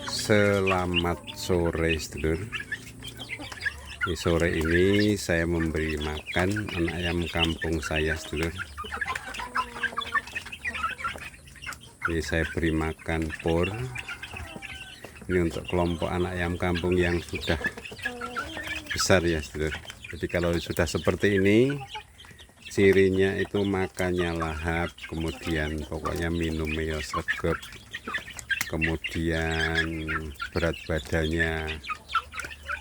Selamat sore sedulur. Di sore ini saya memberi makan anak ayam kampung saya sedulur. Ini saya beri makan por. Ini untuk kelompok anak ayam kampung yang sudah besar ya sedulur. Jadi kalau sudah seperti ini, cirinya itu makannya lahap, kemudian pokoknya minumnya sregep, kemudian berat badannya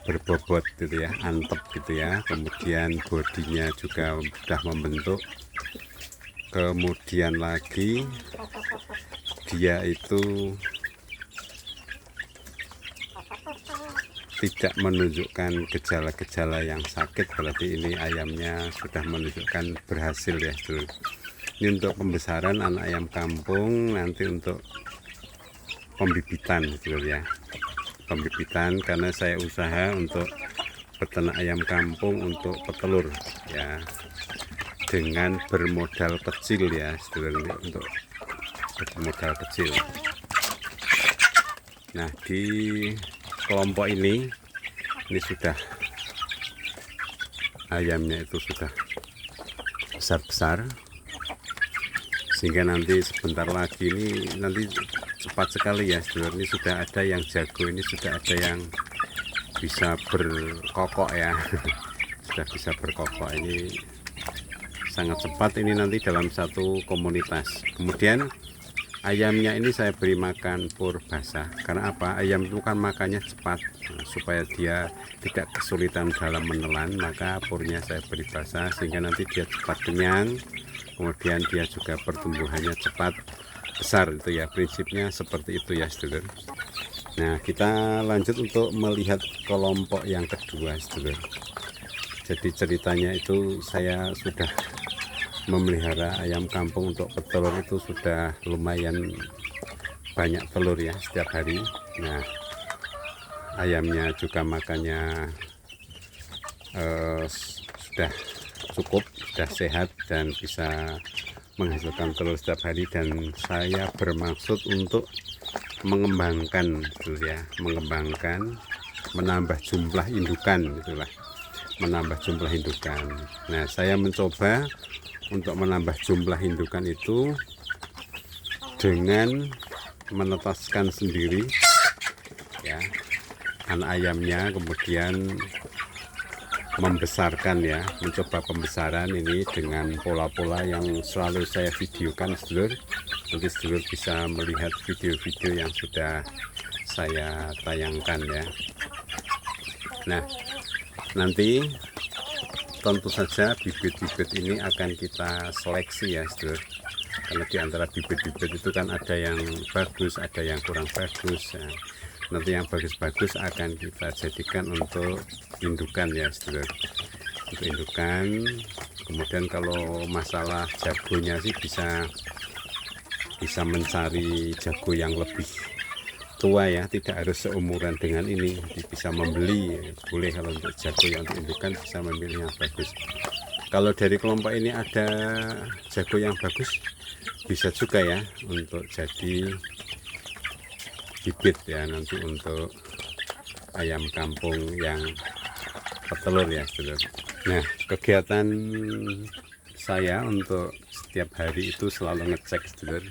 berbobot gitu ya, antep gitu ya, kemudian bodinya juga sudah membentuk, kemudian lagi dia itu tidak menunjukkan gejala-gejala yang sakit, berarti ini ayamnya sudah menunjukkan berhasil ya dulu. Ini untuk pembesaran anak ayam kampung, nanti untuk pembibitan dulu ya, pembibitan, karena saya usaha untuk peternak ayam kampung untuk petelur ya, dengan bermodal kecil ya sedulur, untuk bermodal kecil. Nah, di kelompok ini sudah ayamnya itu sudah besar-besar, sehingga nanti sebentar lagi ini nanti cepat sekali ya sedulur. Ini sudah ada yang jago, ini sudah ada yang bisa berkokok ya sudah bisa berkokok, ini sangat cepat ini nanti dalam satu komunitas. Kemudian ayamnya ini saya beri makan pur basah, karena apa? Ayam itu kan makannya cepat, supaya dia tidak kesulitan dalam menelan, maka purnya saya beri basah sehingga nanti dia cepat kenyang, kemudian dia juga pertumbuhannya cepat besar. Itu ya prinsipnya seperti itu ya sedulur. Nah, kita lanjut untuk melihat kelompok yang kedua sedulur. Jadi ceritanya itu saya sudah memelihara ayam kampung untuk petelur, itu sudah lumayan banyak telur ya setiap hari. Nah, ayamnya juga makannya sudah cukup, sudah sehat dan bisa menghasilkan telur setiap hari. Dan saya bermaksud untuk mengembangkan gitu ya, mengembangkan, menambah jumlah indukan itulah, menambah jumlah indukan. Nah, saya mencoba untuk menambah jumlah indukan itu dengan menetaskan sendiri ya anak ayamnya, kemudian membesarkan ya, mencoba pembesaran ini dengan pola-pola yang selalu saya videokan sedulur. Nanti sedulur bisa melihat video-video yang sudah saya tayangkan ya. Nah, nanti tentu saja bibit-bibit ini akan kita seleksi ya sedulur, karena di antara bibit-bibit itu kan ada yang bagus, ada yang kurang bagus ya. Nanti yang bagus-bagus akan kita jadikan untuk indukan ya sedulur, untuk indukan. Kemudian kalau masalah jagonya sih bisa mencari jago yang lebih tua ya, tidak harus seumuran dengan ini, bisa membeli boleh. Kalau untuk jago yang diindukan bisa memilih yang bagus. Kalau dari kelompok ini ada jago yang bagus, bisa juga ya untuk jadi bibit ya nanti untuk ayam kampung yang petelur ya sedulur. Nah, kegiatan saya untuk setiap hari itu selalu ngecek sedulur,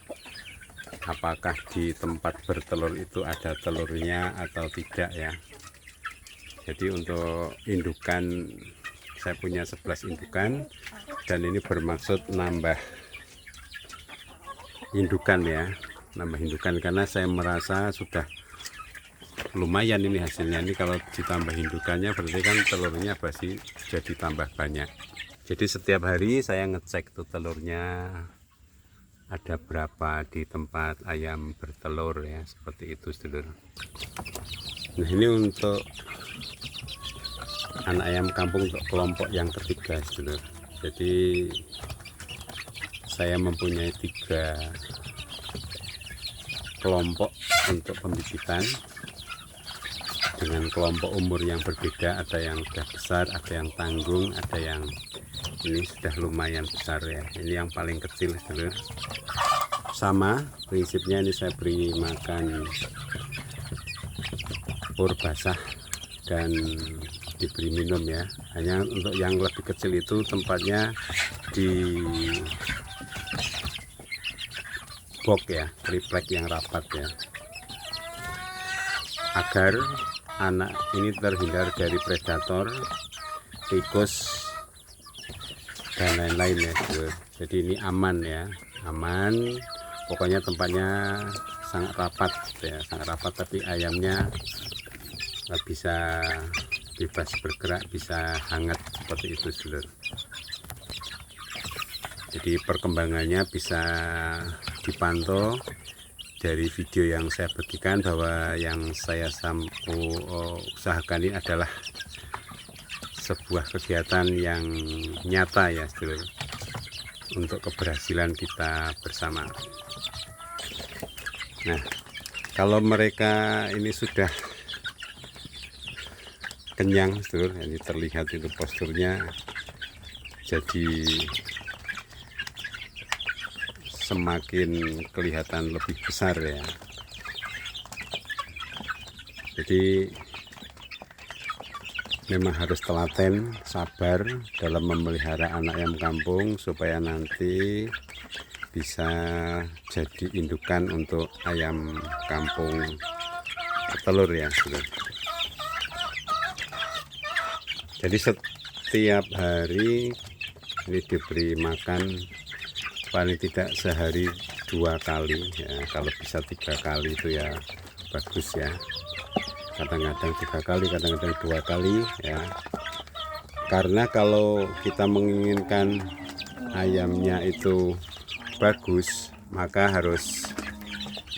apakah di tempat bertelur itu ada telurnya atau tidak ya. Jadi untuk indukan, saya punya 11 indukan, dan ini bermaksud nambah indukan ya, nambah indukan, karena saya merasa sudah lumayan ini hasilnya. Ini kalau ditambah indukannya berarti kan telurnya pasti jadi tambah banyak. Jadi setiap hari saya ngecek tuh telurnya ada berapa di tempat ayam bertelur ya, seperti itu sedulur. Nah, ini untuk anak ayam kampung untuk kelompok yang ketiga sedulur. Jadi saya mempunyai 3 kelompok untuk pembibitan dengan kelompok umur yang berbeda. Ada yang sudah besar, ada yang tanggung, ada yang ini sudah lumayan besar ya. Ini yang paling kecil sedulur. sama prinsipnya. Ini saya beri makan pur basah dan diberi minum ya. Hanya untuk yang lebih kecil itu tempatnya di box ya, triplek yang rapat ya, agar anak ini terhindar dari predator, tikus dan lain-lain ya. Jadi ini aman ya, aman. Pokoknya tempatnya sangat rapat ya, sangat rapat, tapi ayamnya nggak bisa bebas bergerak, bisa hangat seperti itu sedulur. Jadi perkembangannya bisa dipantau dari video yang saya bagikan, bahwa yang saya usahakan ini adalah sebuah kegiatan yang nyata ya sedulur, untuk keberhasilan kita bersama. Nah, kalau mereka ini sudah kenyang sedulur, ini terlihat itu posturnya jadi semakin kelihatan lebih besar ya. Jadi memang harus telaten, sabar dalam memelihara anak ayam kampung supaya nanti bisa jadi indukan untuk ayam kampung telur ya sedulur. Jadi setiap hari ini diberi makan paling tidak sehari 2 kali ya, kalau bisa 3 kali itu ya bagus ya. Kadang-kadang 3 kali, kadang-kadang 2 kali ya. Karena kalau kita menginginkan ayamnya itu bagus, maka harus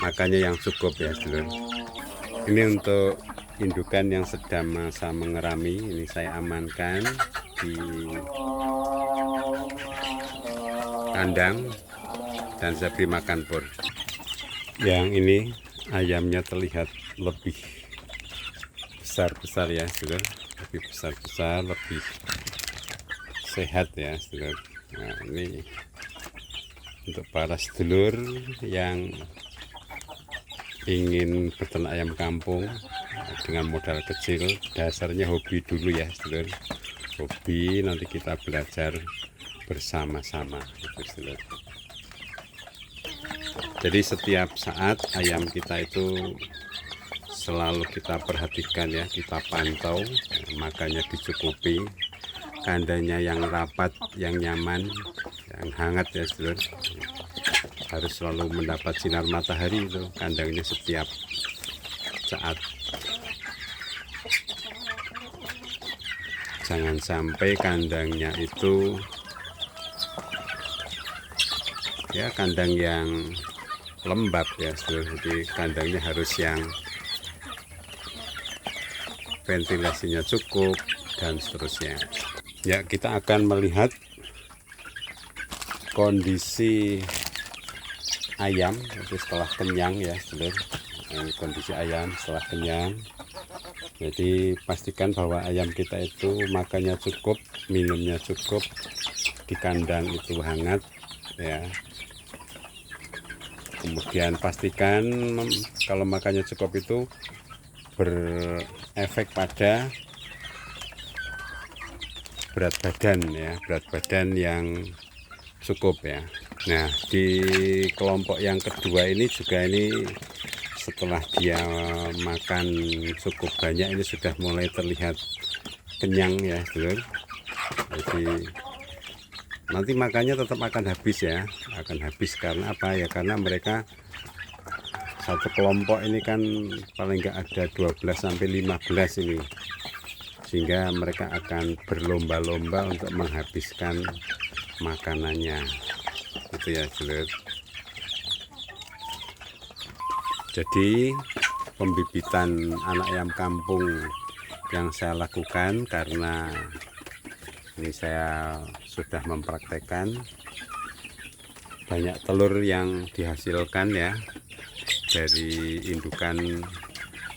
makannya yang cukup ya sedulur. Ini untuk indukan yang sedang masa mengerami, ini saya amankan di kandang dan saya beri makan pur. Yang ini ayamnya terlihat lebih besar-besar ya sedulur, lebih besar-besar, lebih sehat ya sedulur. Nah, ini untuk para sedulur yang ingin beternak ayam kampung dengan modal kecil, dasarnya hobi dulu ya sedulur, hobi, nanti kita belajar bersama-sama gitu sedulur. Jadi setiap saat ayam kita itu selalu kita perhatikan ya, kita pantau, makanya dicukupi, kandangnya yang rapat, yang nyaman, yang hangat ya sedulur. Harus selalu mendapat sinar matahari itu kandangnya setiap saat. Jangan sampai kandangnya itu ya kandang yang lembab ya sedulur. Jadi kandangnya harus yang ventilasinya cukup dan seterusnya. Ya, kita akan melihat kondisi ayam itu setelah kenyang ya sedulur. Ini kondisi ayam setelah kenyang. Jadi pastikan bahwa ayam kita itu makannya cukup, minumnya cukup, di kandang itu hangat ya. Kemudian pastikan kalau makannya cukup itu berefek pada berat badan ya, berat badan yang cukup ya. Nah, di kelompok yang kedua ini juga, ini setelah dia makan cukup banyak, ini sudah mulai terlihat kenyang ya sedulur. Jadi nanti makannya tetap akan habis ya, akan habis. Karena apa ya, karena mereka satu kelompok ini kan paling enggak ada 12-15 ini, sehingga mereka akan berlomba-lomba untuk menghabiskan makanannya itu ya sedulur. Jadi pembibitan anak ayam kampung yang saya lakukan, karena ini saya sudah mempraktekkan, banyak telur yang dihasilkan ya dari indukan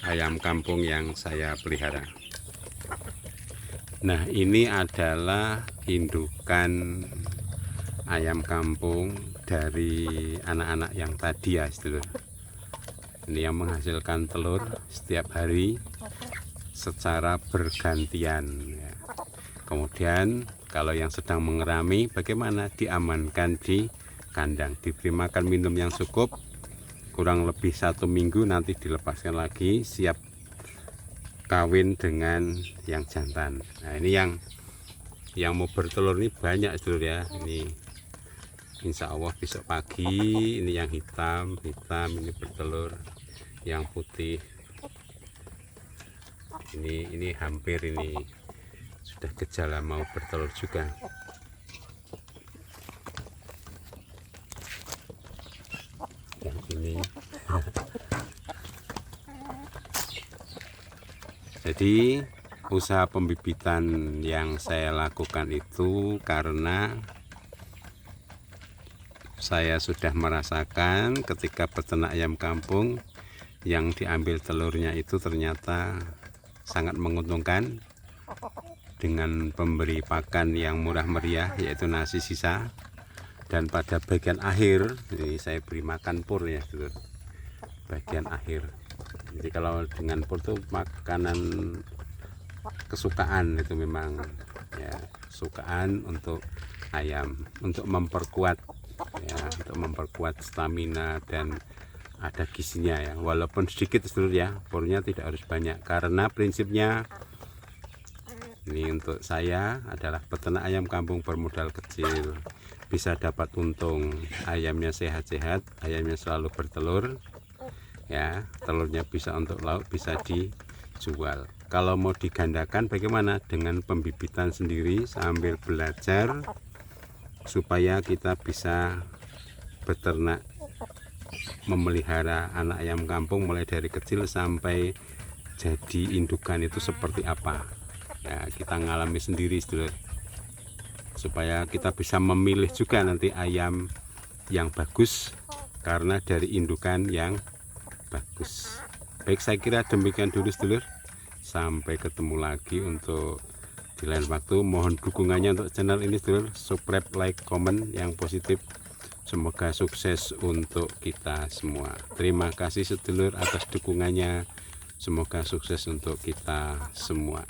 ayam kampung yang saya pelihara. Nah, ini adalah indukan ayam kampung dari anak-anak yang tadi ya sedulur. Ini yang menghasilkan telur setiap hari secara bergantian ya. Kemudian kalau yang sedang mengerami bagaimana, diamankan di kandang, diberi makan minum yang cukup, kurang lebih 1 minggu nanti dilepaskan lagi, siap kawin dengan yang jantan. Nah ini yang mau bertelur ini banyak sedulur ya. Ini insya Allah besok pagi ini yang hitam ini bertelur, yang putih ini hampir ini sudah gejala mau bertelur juga. Yang ini jadi usaha pembibitan yang saya lakukan itu karena saya sudah merasakan ketika peternak ayam kampung yang diambil telurnya itu ternyata sangat menguntungkan dengan pemberi pakan yang murah meriah, yaitu nasi sisa, dan pada bagian akhir ini saya beri makan pur ya sedulur, bagian akhir. Jadi kalau dengan pur itu makanan kesukaan, itu memang ya kesukaan untuk ayam, untuk memperkuat ya, untuk memperkuat stamina dan ada gizinya ya, walaupun sedikit sedulur ya, purnya tidak harus banyak, karena prinsipnya ini untuk saya adalah peternak ayam kampung bermodal kecil, bisa dapat untung, ayamnya sehat-sehat, ayamnya selalu bertelur ya, telurnya bisa untuk lauk, bisa dijual. Kalau mau digandakan bagaimana, dengan pembibitan sendiri sambil belajar supaya kita bisa beternak, memelihara anak ayam kampung mulai dari kecil sampai jadi indukan itu seperti apa ya, kita ngalami sendiri sedulur, supaya kita bisa memilih juga nanti ayam yang bagus karena dari indukan yang bagus. Baik, saya kira demikian dulu sedulur, sampai ketemu lagi untuk di lain waktu. Mohon dukungannya untuk channel ini sedulur, subscribe, like, komen yang positif. Semoga sukses untuk kita semua. Terima kasih sedulur atas dukungannya. Semoga sukses untuk kita semua.